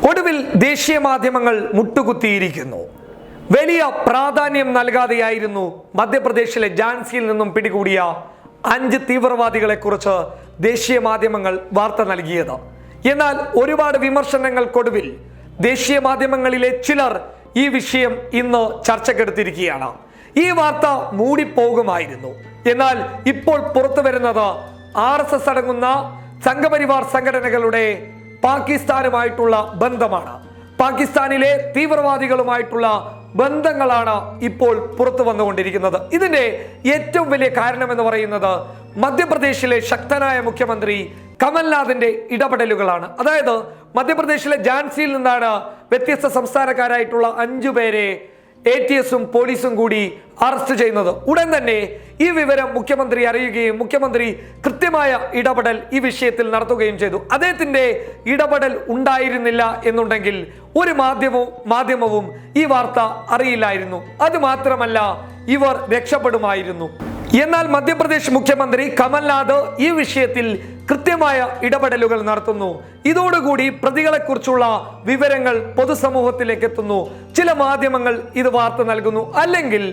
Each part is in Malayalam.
ഒടുവിൽ ദേശീയ മാധ്യമങ്ങൾ മുട്ടുകുത്തിയിരിക്കുന്നു. വലിയ പ്രാധാന്യം നൽകാതെയായിരുന്നു മധ്യപ്രദേശിലെ ഝാൻസിയിൽ നിന്നും പിടികൂടിയ 5 തീവ്രവാദികളെ കുറിച്ച് ദേശീയ മാധ്യമങ്ങൾ വാർത്ത നൽകിയത്. എന്നാൽ ഒരുപാട് വിമർശനങ്ങൾക്കൊടുവിൽ ദേശീയ മാധ്യമങ്ങളിലെ ചിലർ ഈ വിഷയം ഇന്ന് ചർച്ചക്കെടുത്തിരിക്കുകയാണ്. ഈ വാർത്ത മൂടിപ്പോകുമായിരുന്നു. എന്നാൽ ഇപ്പോൾ പുറത്തു വരുന്നത് RSS അടങ്ങുന്ന സംഘപരിവാർ സംഘടനകളുടെ പാകിസ്ഥാനുമായിട്ടുള്ള ബന്ധമാണ്. പാകിസ്ഥാനിലെ തീവ്രവാദികളുമായിട്ടുള്ള ബന്ധങ്ങളാണ് ഇപ്പോൾ പുറത്തു വന്നുകൊണ്ടിരിക്കുന്നത്. ഇതിന്റെ ഏറ്റവും വലിയ കാരണം എന്ന് പറയുന്നത് മധ്യപ്രദേശിലെ ശക്തനായ മുഖ്യമന്ത്രി കമൽനാഥിന്റെ ഇടപെടലുകളാണ്. അതായത് മധ്യപ്രദേശിലെ ഝാൻസിയിൽ നിന്നാണ് വ്യത്യസ്ത സംസ്ഥാനക്കാരായിട്ടുള്ള 5 പേരെ ATSഉം പോലീസും കൂടി അറസ്റ്റ് ചെയ്യുന്നത്. ഉടൻ തന്നെ ഈ വിവരം മുഖ്യമന്ത്രി അറിയുകയും മുഖ്യമന്ത്രി കൃത്യമായ ഇടപെടൽ ഈ വിഷയത്തിൽ നടത്തുകയും ചെയ്തു. അദ്ദേഹത്തിന്റെ ഇടപെടൽ ഉണ്ടായിരുന്നില്ല എന്നുണ്ടെങ്കിൽ ഒരു മാധ്യമവും ഈ വാർത്ത അറിയില്ലായിരുന്നു. അത് മാത്രമല്ല, ഇവർ രക്ഷപ്പെടുമായിരുന്നു. എന്നാൽ മധ്യപ്രദേശ് മുഖ്യമന്ത്രി കമൽനാഥ് ഈ വിഷയത്തിൽ കൃത്യമായ ഇടപെടലുകൾ നടത്തുന്നു. ഇതോടുകൂടി പ്രതികളെക്കുറിച്ചുള്ള വിവരങ്ങൾ പൊതുസമൂഹത്തിലേക്ക് എത്തുന്നു. ചില മാധ്യമങ്ങൾ ഇത് വാർത്ത നൽകുന്നു, അല്ലെങ്കിൽ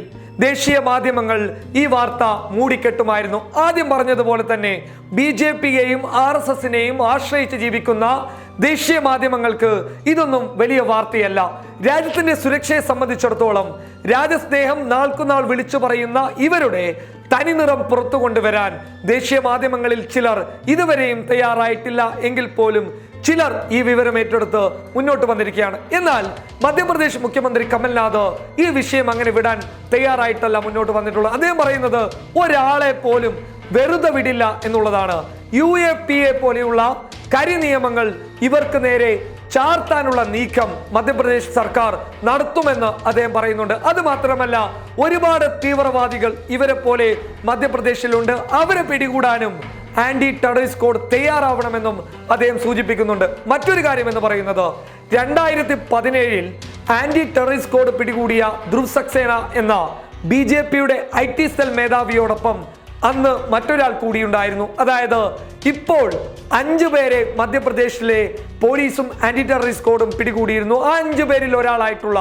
ദേശീയ മാധ്യമങ്ങൾ ഈ വാർത്ത മൂടിക്കെട്ടുമായിരുന്നു. ആദ്യം പറഞ്ഞതുപോലെ തന്നെ BJPയെയും RSSനെയും ആശ്രയിച്ച് ജീവിക്കുന്ന ദേശീയ മാധ്യമങ്ങൾക്ക് ഇതൊന്നും വലിയ വാർത്തയല്ല. രാജ്യത്തിന്റെ സുരക്ഷയെ സംബന്ധിച്ചിടത്തോളം രാജ്യസ്നേഹം നാൾക്കുനാൾ വിളിച്ചു പറയുന്ന ഇവരുടെ തനിനിറം പുറത്തു കൊണ്ടുവരാൻ ദേശീയ മാധ്യമങ്ങളിൽ ചിലർ ഇതുവരെയും തയ്യാറായിട്ടില്ല. എങ്കിൽ പോലും ചിലർ ഈ വിവരം ഏറ്റെടുത്ത് മുന്നോട്ട് വന്നിരിക്കുകയാണ്. എന്നാൽ മധ്യപ്രദേശ് മുഖ്യമന്ത്രി കമൽനാഥ് ഈ വിഷയം അങ്ങനെ വിടാൻ തയ്യാറായിട്ടല്ല മുന്നോട്ട് വന്നിട്ടുള്ളത്. അദ്ദേഹം പറയുന്നത് ഒരാളെ പോലും വെറുതെ വിടില്ല എന്നുള്ളതാണ്. UAPA പോലെയുള്ള കരിനിയമങ്ങൾ ഇവർക്ക് നേരെ ചാർത്താനുള്ള നീക്കം മധ്യപ്രദേശ് സർക്കാർ നടത്തുമെന്ന് അദ്ദേഹം പറയുന്നുണ്ട്. അത് മാത്രമല്ല, ഒരുപാട് തീവ്രവാദികൾ ഇവരെ പോലെ മധ്യപ്രദേശിലുണ്ട്. അവരെ പിടികൂടാനും ആന്റി ടെററിസ്റ്റ് കോഡ് തയ്യാറാവണമെന്നും അദ്ദേഹം സൂചിപ്പിക്കുന്നുണ്ട്. മറ്റൊരു കാര്യം എന്ന് പറയുന്നത് 2017 ആന്റി ടെററിസ്റ്റ് കോഡ് പിടികൂടിയ ധ്രുവ് സക്സേന എന്ന BJPയുടെ IT സെൽ മേധാവിയോടൊപ്പം അന്ന് മറ്റൊരാൾ കൂടിയുണ്ടായിരുന്നു. അതായത് ഇപ്പോൾ 5 പേരെ മധ്യപ്രദേശിലെ പോലീസും ആന്റി ടെററിസ്റ്റ് കോഡും പിടികൂടിയിരുന്നു. ആ 5 പേരിൽ ഒരാളായിട്ടുള്ള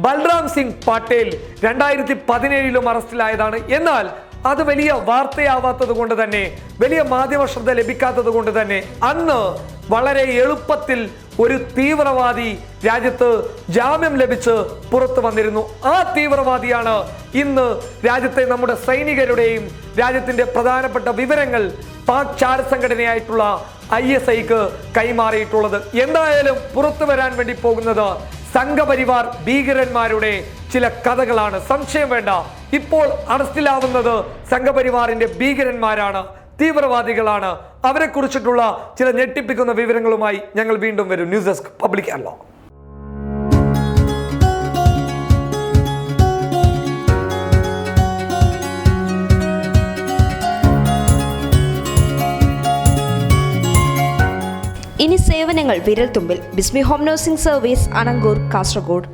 ബൽറാം സിംഗ് പട്ടേൽ 2017 അറസ്റ്റിലായതാണ്. എന്നാൽ അത് വലിയ വാർത്തയാവാത്തത് കൊണ്ട് തന്നെ, വലിയ മാധ്യമ ശ്രദ്ധ ലഭിക്കാത്തത് കൊണ്ട് തന്നെ അന്ന് വളരെ എളുപ്പത്തിൽ ഒരു തീവ്രവാദി രാജ്യത്ത് ജാമ്യം ലഭിച്ച് പുറത്തു വന്നിരുന്നു. ആ തീവ്രവാദിയാണ് ഇന്ന് രാജ്യത്തെ നമ്മുടെ സൈനികരുടെയും രാജ്യത്തിന്റെ പ്രധാനപ്പെട്ട വിവരങ്ങൾ പാക് ചാര സംഘടനയായിട്ടുള്ള ISIക്ക് കൈമാറിയിട്ടുള്ളത്. എന്തായാലും പുറത്തു വരാൻ വേണ്ടി പോകുന്നത് സംഘപരിവാർ ഭീകരന്മാരുടെ ചില കഥകളാണ്. സംശയം വേണ്ട, ഇപ്പോൾ അറസ്റ്റിലാവുന്നത് സംഘപരിവാറിന്റെ ഭീകരന്മാരാണ്, തീവ്രവാദികളാണ്. അവരെ കുറിച്ചിട്ടുള്ള ചില ഞെട്ടിപ്പിക്കുന്ന വിവരങ്ങളുമായി ഞങ്ങൾ വീണ്ടും വരും. News desk public Kerala. ഇനി സേവനങ്ങൾ വിരൽത്തുമ്പിൽ. ബിസ്മി home nursing service, Anangoor, Kasaragod.